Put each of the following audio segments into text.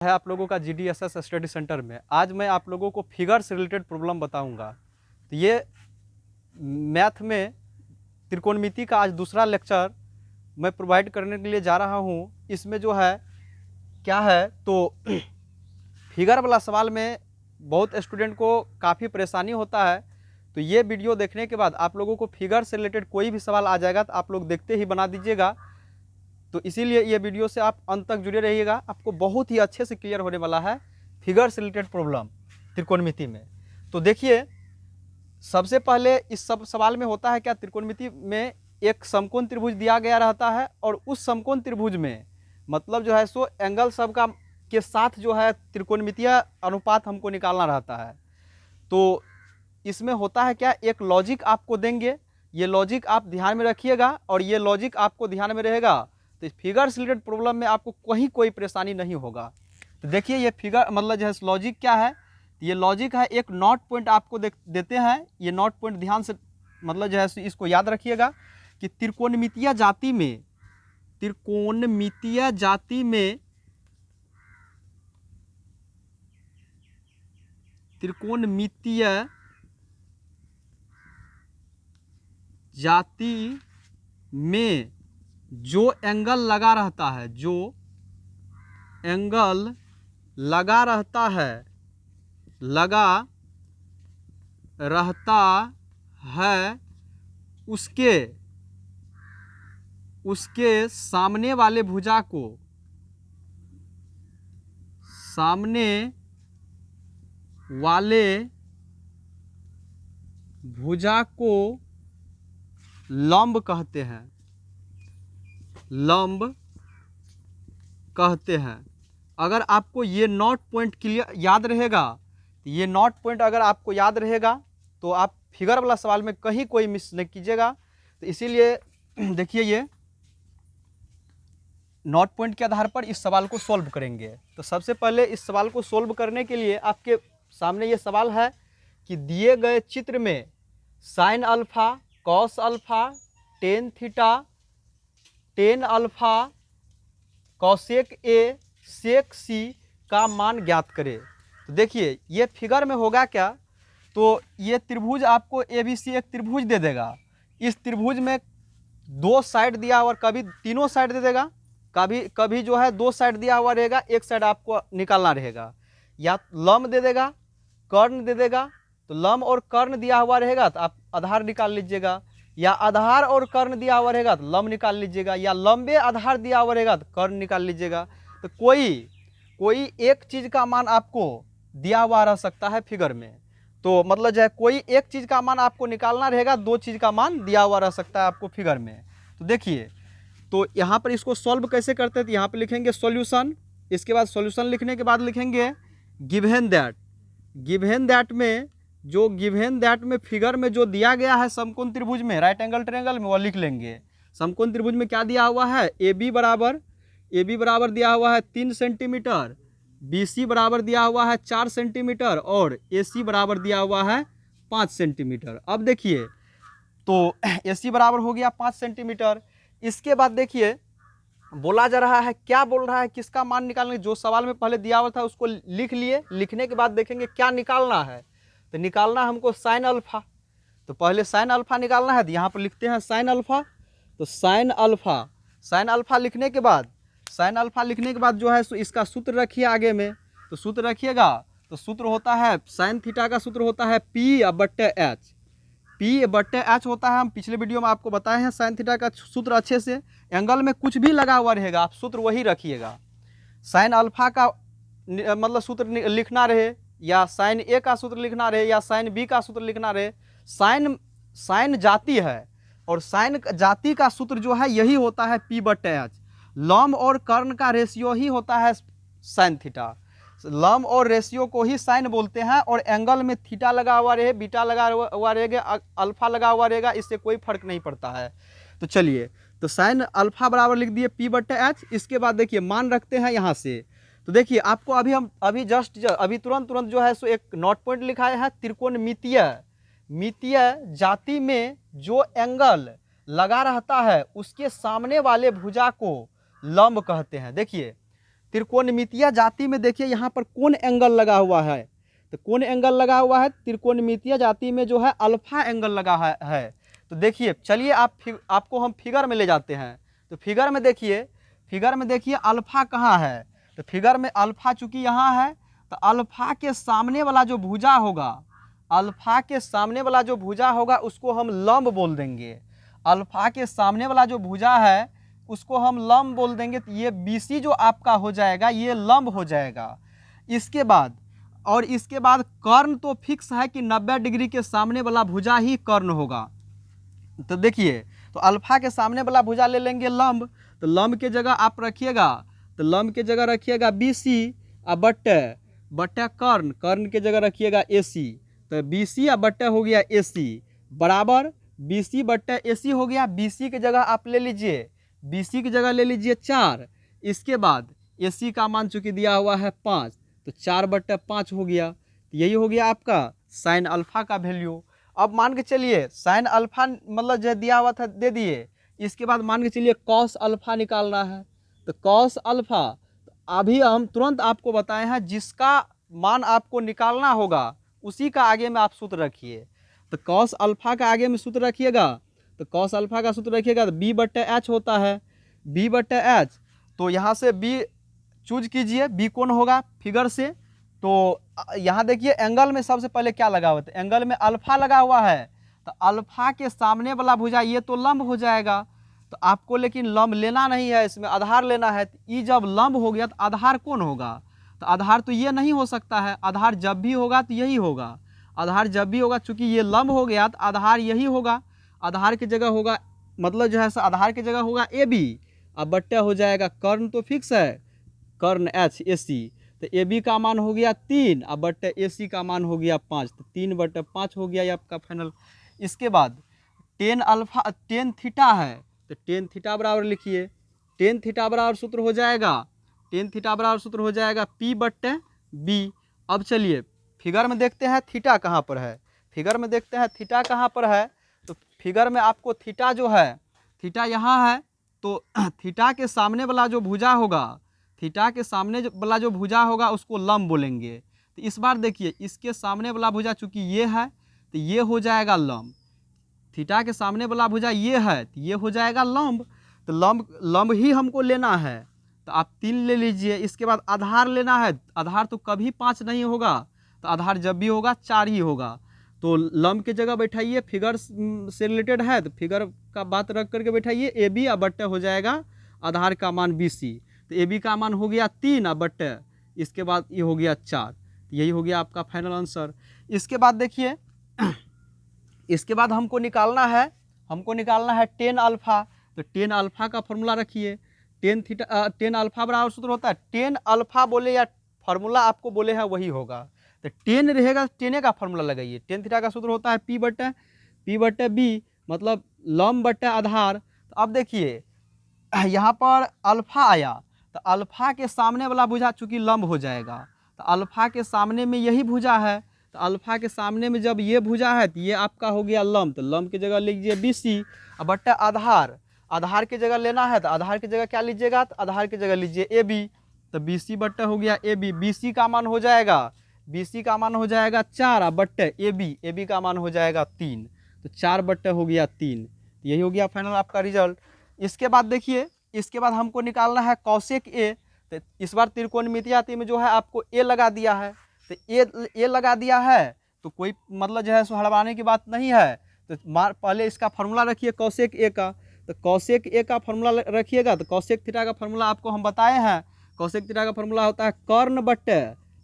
है आप लोगों का GDSS स्टडी सेंटर में। आज मैं आप लोगों को फिगर से रिलेटेड प्रॉब्लम बताऊंगा। तो ये मैथ में त्रिकोणमिति का आज दूसरा लेक्चर मैं प्रोवाइड करने के लिए जा रहा हूँ। इसमें जो है क्या है तो फिगर वाला सवाल में बहुत स्टूडेंट को काफ़ी परेशानी होता है। तो ये वीडियो देखने के बाद आप लोगों को फिगर से रिलेटेड कोई भी सवाल आ जाएगा तो आप लोग देखते ही बना दीजिएगा। तो इसीलिए ये वीडियो से आप अंत तक जुड़े रहिएगा, आपको बहुत ही अच्छे से क्लियर होने वाला है फिगर से रिलेटेड प्रॉब्लम त्रिकोणमिति में। तो देखिए, सबसे पहले इस सब सवाल में होता है क्या, त्रिकोणमिति में एक समकोण त्रिभुज दिया गया रहता है और उस समकोण त्रिभुज में मतलब जो है सो एंगल सब का के साथ जो है त्रिकोणमितीय अनुपात हमको निकालना रहता है। तो इसमें होता है क्या, एक लॉजिक आपको देंगे, ये लॉजिक आप ध्यान में रखिएगा और ये लॉजिक आपको ध्यान में रहेगा तो इस फिगर से रिलेटेड प्रॉब्लम में आपको कहीं कोई परेशानी नहीं होगा। तो देखिए ये फिगर मतलब जो है लॉजिक क्या है, ये लॉजिक है, एक नॉट पॉइंट आपको देते हैं। ये नॉट पॉइंट ध्यान से मतलब जो है इसको याद रखिएगा कि त्रिकोणमितीय जाति में त्रिकोणमितीय जाति में त्रिकोणमितीय जाति में जो एंगल लगा रहता है, जो एंगल लगा रहता है, लगा रहता है उसके सामने वाले भुजा को, सामने वाले भुजा को लंब कहते हैं, लंब कहते हैं। अगर आपको ये नॉट पॉइंट क्लियर याद रहेगा, ये नॉट पॉइंट अगर आपको याद रहेगा तो आप फिगर वाला सवाल में कहीं कोई मिस नहीं कीजिएगा। तो इसीलिए देखिए ये नॉट पॉइंट के आधार पर इस सवाल को सॉल्व करेंगे। तो सबसे पहले इस सवाल को सॉल्व करने के लिए आपके सामने ये सवाल है कि दिए गए चित्र में sine alpha, cos alpha, tan theta, tan alpha, cosec A, sec C का मान ज्ञात करें। तो देखिए ये फिगर में होगा क्या, तो ये त्रिभुज आपको ABC एक त्रिभुज दे देगा। इस त्रिभुज में दो साइड दिया हुआ, कभी तीनों साइड दे देगा, कभी जो है दो साइड दिया हुआ रहेगा, एक साइड आपको निकालना रहेगा। या लंब दे देगा, कर्ण दे देगा। तो लंब और कर्ण दिया हुआ रहेगा तो आप आधार निकाल लीजिएगा, या आधार और कर्ण दिया हुआ रहेगा तो लंब निकाल लीजिएगा, या लंबे आधार दिया हुआ रहेगा तो कर्ण निकाल लीजिएगा। तो कोई एक चीज़ का मान आपको दिया हुआ रह सकता है फिगर में। तो मतलब जो है कोई एक चीज़ का मान आपको निकालना रहेगा, दो चीज़ का मान दिया हुआ रह सकता है आपको फिगर में। तो देखिए, तो यहाँ पर इसको सॉल्व कैसे करते हैं, तो यहाँ पर लिखेंगे सॉल्यूशन। इसके बाद सॉल्यूशन लिखने के बाद लिखेंगे गिवन दैट। गिवन दैट में जो गिवन दैट में फिगर में जो दिया गया है समकोण त्रिभुज में, राइट एंगल ट्रायंगल में, वो लिख लेंगे। समकोण त्रिभुज में क्या दिया हुआ है, AB बराबर दिया हुआ है 3 सेंटीमीटर, BC बराबर दिया हुआ है 4 सेंटीमीटर और AC बराबर दिया हुआ है 5 सेंटीमीटर। अब देखिए तो AC बराबर हो गया 5 सेंटीमीटर। इसके बाद देखिए बोला जा रहा है, क्या बोल रहा है, किसका मान निकालने, जो सवाल में पहले दिया हुआ था उसको लिख लिए। लिखने के बाद देखेंगे क्या निकालना है, तो निकालना हमको साइन अल्फा। तो पहले साइन अल्फा निकालना है, तो यहाँ पर लिखते हैं साइन अल्फा। तो साइन अल्फा लिखने के बाद जो है इसका सूत्र रखिए आगे में। तो सूत्र रखिएगा, तो सूत्र होता है साइन थीटा का सूत्र होता है P/H। P/H होता है, हम पिछले वीडियो में आपको बताए हैं साइन थीटा का सूत्र अच्छे से। एंगल में कुछ भी लगा हुआ रहेगा, आप सूत्र वही रखिएगा। साइन अल्फा का मतलब सूत्र लिखना रहे, या साइन A का सूत्र लिखना रहे, या साइन B का सूत्र लिखना रहे। साइन जाति है और साइन जाति का सूत्र जो है यही होता है P/H। लंब और कर्ण का रेशियो ही होता है साइन थीटा। लंब और रेशियो को ही साइन बोलते हैं, और एंगल में थीटा लगा हुआ रहे, बीटा लगा हुआ रहेगा, अल्फा लगा हुआ रहेगा, इससे कोई फर्क नहीं पड़ता है। तो चलिए, तो साइन अल्फा बराबर लिख दिए P/H। इसके बाद देखिए मान रखते हैं यहाँ से। तो देखिए आपको अभी तुरंत जो है सो एक नोट पॉइंट लिखाया है, त्रिकोणमितीय जाति में जो एंगल लगा रहता है उसके सामने वाले भुजा को लंब कहते हैं। देखिए त्रिकोणमितीय जाति में देखिए यहाँ पर कोण एंगल लगा हुआ है, तो कोण एंगल लगा हुआ है त्रिकोणमितीय जाति में जो है अल्फा एंगल लगा है। तो देखिए चलिए आपको हम फिगर में ले जाते हैं। तो फिगर में देखिए अल्फा कहाँ है, तो फिगर में अल्फा चूंकि यहाँ है, तो अल्फा के सामने वाला जो भुजा होगा, अल्फा के सामने वाला जो भुजा होगा उसको हम लंब बोल देंगे। अल्फा के सामने वाला जो भुजा है उसको हम लंब बोल देंगे। तो ये BC जो आपका हो जाएगा ये लंब हो जाएगा। इसके बाद कर्ण तो फिक्स है कि 90 डिग्री के सामने वाला भुजा ही कर्ण होगा। तो देखिए, तो अल्फा के सामने वाला भुजा ले लेंगे लंब, तो लंब के जगह आप रखिएगा, तो लंब के जगह रखिएगा BC और बट्टे कर्ण के जगह रखिएगा AC। तो BC और बट्टे हो गया AC बराबर BC बट्टे AC हो गया। BC की जगह आप ले लीजिए 4। इसके बाद AC का मान चूंकि दिया हुआ है 5, तो 4/5 हो गया। तो यही हो गया आपका साइन अल्फा का वैल्यू। अब मान के चलिए साइन अल्फा मतलब जो दिया हुआ था दे दिए। इसके बाद मान के चलिए कॉस अल्फा निकालना है। तो कॉस अल्फा अभी हम तुरंत आपको बताए हैं, जिसका मान आपको निकालना होगा उसी का आगे में आप सूत्र रखिए। तो कॉस अल्फा का आगे में सूत्र रखिएगा, तो कॉस अल्फा का सूत्र रखिएगा तो B/H होता है। B/H, तो यहाँ से B चूज कीजिए, B कौन होगा फिगर से। तो यहाँ देखिए एंगल में सबसे पहले क्या लगा हुआ है, एंगल में अल्फा लगा हुआ है। तो अल्फा के सामने वाला भुजा ये तो लंब हो जाएगा। तो आपको लेकिन लंब लेना नहीं है, इसमें आधार लेना है। तो ये जब लंब हो गया तो आधार कौन होगा, तो आधार तो ये नहीं हो सकता है। आधार जब भी होगा तो यही होगा। आधार जब भी होगा, चूंकि ये लंब हो गया तो आधार यही होगा। आधार की जगह होगा, मतलब जो है आधार की जगह होगा AB। अब बट्टा हो जाएगा कर्ण तो फिक्स है, कर्ण H AC। तो AB का मान हो गया 3 और बट्टे AC का मान हो गया 5। तो 3/5 हो गया ये आपका फाइनल। इसके बाद टेन थीटा है, तो टेन थीटा बराबर लिखिए। टेन थीटा बराबर सूत्र हो जाएगा P/B। अब चलिए फिगर में देखते हैं थीटा कहाँ पर है। तो फिगर में आपको थीटा जो है, थीटा यहाँ है। तो थीटा के सामने वाला जो भुजा होगा उसको लंब बोलेंगे। तो इस बार देखिए इसके सामने वाला भुजा चूंकि ये है तो ये हो जाएगा लंब। थीटा के सामने वाला भुजा ये है तो ये हो जाएगा लंब। तो लंब ही हमको लेना है, तो आप 3 ले लीजिए। इसके बाद आधार लेना है, आधार तो कभी 5 नहीं होगा, तो आधार जब भी होगा 4 ही होगा। तो लंब की जगह बैठाइए, फिगर से रिलेटेड है तो फिगर का बात रख करके बैठाइए। AB और बट्टे हो जाएगा आधार का मान BC। तो AB का मान हो गया 3 और बट्टे इसके बाद ये हो गया 4। तो यही हो गया आपका फाइनल आंसर। इसके बाद देखिए इसके बाद हमको निकालना है टेन अल्फा। तो टेन अल्फा का फॉर्मूला रखिए। टेन अल्फा बराबर सूत्र होता है, टेन अल्फा बोले या फॉर्मूला आपको बोले हैं वही होगा। तो टेन रहेगा, टेने का फॉर्मूला लगाइए। टेन थीटा का सूत्र होता है P/B, मतलब लंब बट्टे आधार। तो अब देखिए यहाँ पर अल्फा आया, तो अल्फा के सामने वाला भुजा चूंकि लंब हो जाएगा। तो अल्फा के सामने में यही भुजा है, तो अल्फा के सामने में जब ये भुजा है तो ये आपका हो गया लंब। तो लंब की जगह लीजिए BC और बट्टा आधार की जगह लेना है, तो आधार की जगह क्या लीजिएगा, तो आधार की जगह लीजिए AB। तो BC बट्टा हो गया AB। BC का मान हो जाएगा 4 और बट्टे AB का मान हो जाएगा 3। तो 4/3 हो गया 3। तो यही हो गया फाइनल आपका रिजल्ट। इसके बाद देखिए, इसके बाद हमको निकालना है कौशिक A। तो इस बार त्रिकोणमितीय जाति में जो है आपको A लगा दिया है। तो ए लगा दिया है तो कोई मतलब जो है सो हड़बड़ाने की बात नहीं है। तो पहले इसका फार्मूला रखिए कौशिक A का। तो कौशिक A का फार्मूला रखिएगा। तो कौशिक थीटा का फार्मूला आपको हम बताए हैं। कौशिक थीटा का फार्मूला होता है कर्ण बट्टे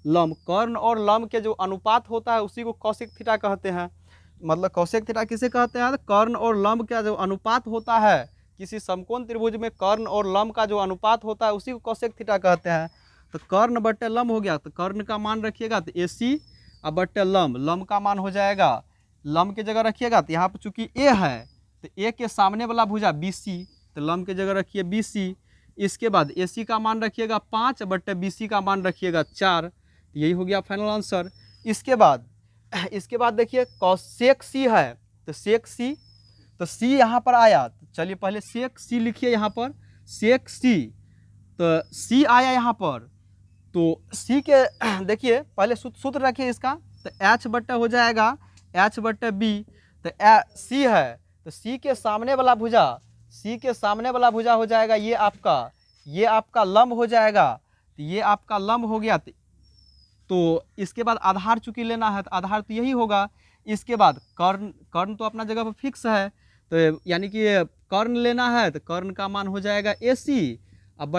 लंब। कर्ण और लंब के जो अनुपात होता है उसी को कौशिक थीटा कहते हैं। मतलब कौशिक थीटा किसे कहते हैं, कर्ण और लंब का जो अनुपात होता है, किसी समकोण त्रिभुज में कर्ण और लंब का जो अनुपात होता है उसी को कौशिक थीटा कहते हैं। तो कर्ण बट्टे लंब हो गया, तो कर्ण का मान रखिएगा तो AC और बट्टे लंब का मान हो जाएगा, लंब की जगह रखिएगा। तो यहाँ पर चूंकि A है तो A के सामने वाला भुजा BC, तो लंब की जगह रखिए BC। इसके बाद AC का मान रखिएगा 5 बट्टे BC का मान रखिएगा 4। तो यही हो गया फाइनल आंसर। इसके बाद देखिए कौशिक C है, तो सेक C, तो C यहाँ पर आया। तो चलिए पहले सेक C लिखिए यहाँ पर, सेक C तो सी आया यहाँ पर, तो सी के देखिए पहले सूत्र रखिए इसका, तो एच बट्टा हो जाएगा एच बट्टा बी, तो सी है तो सी के सामने वाला भुजा, सी के सामने वाला भुजा हो जाएगा ये आपका लंब हो जाएगा, तो ये आपका लंब हो गया। तो इसके बाद आधार चूंकि लेना है तो आधार तो यही होगा। इसके बाद कर्ण तो अपना जगह पर फिक्स है, तो यानी कि कर्ण लेना है तो कर्ण का मान हो जाएगा ए सी, अब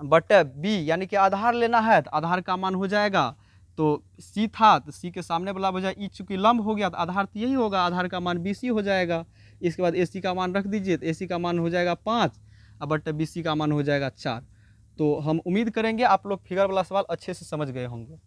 बट्टे बी यानी कि आधार लेना है तो आधार का मान हो जाएगा, तो सी था तो सी के सामने वाला हो जाए ई, चूँकि लंब हो गया तो आधार तो यही होगा, आधार का मान बी सी हो जाएगा। इसके बाद ए सी का मान रख दीजिए, तो ए सी का मान हो जाएगा 5 और बट्टे बी सी का मान हो जाएगा 4। तो हम उम्मीद करेंगे आप लोग फिगर वाला सवाल अच्छे से समझ गए होंगे।